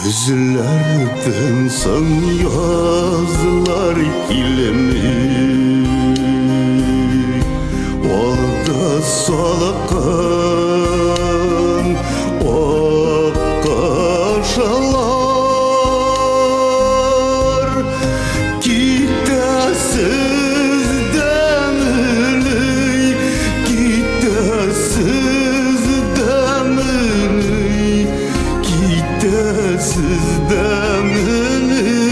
Gözlerden san yazlar ilemi Orada salakan o kaşalar Gidesiz demini Gidesiz demini Gidesiz demini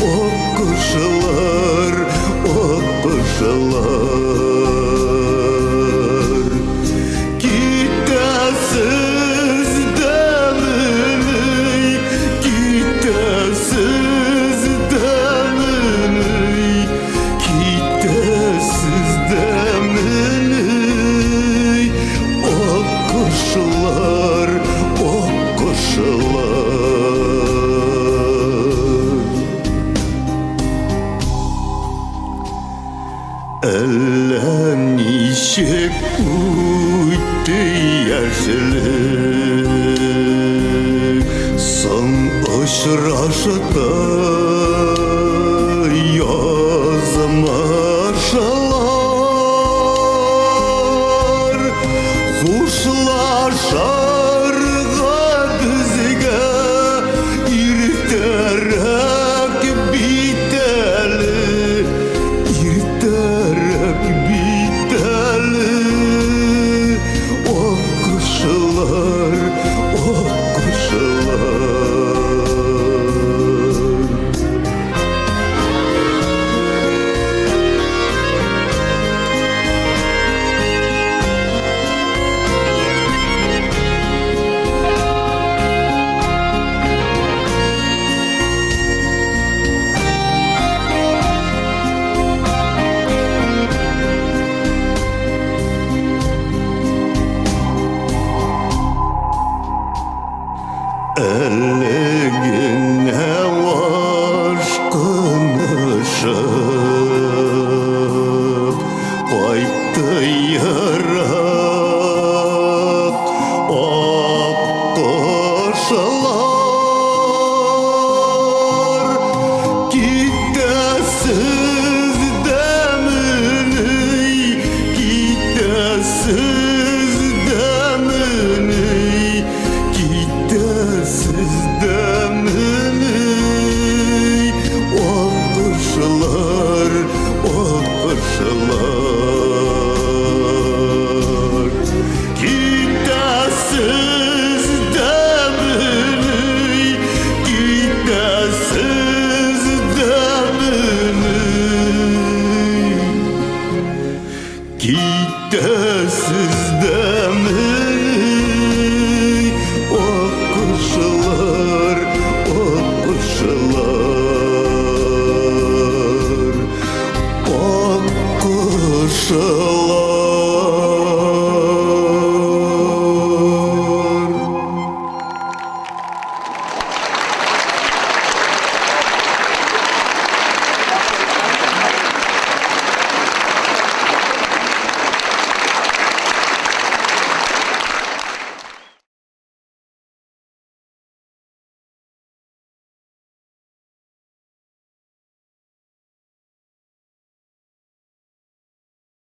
O kuşlar, o kuşlar Gidesiz demini Gidesiz demini Gidesiz demini O kuşlar, o kuşlar Ellen işek uydu yaşlı Son aşraşıda yazmaşalar Kuşlaşar gadizge irterek biteli İrterek biteli O kuşlar, o kuşlar Ellerine aşkınışıp Koydu yarak ak koşalar Gidesiz demini Gidesiz demini Gidesiz demini O kuşlar, o kuşlar Gidesiz demini Gidesiz demini Gidesiz demini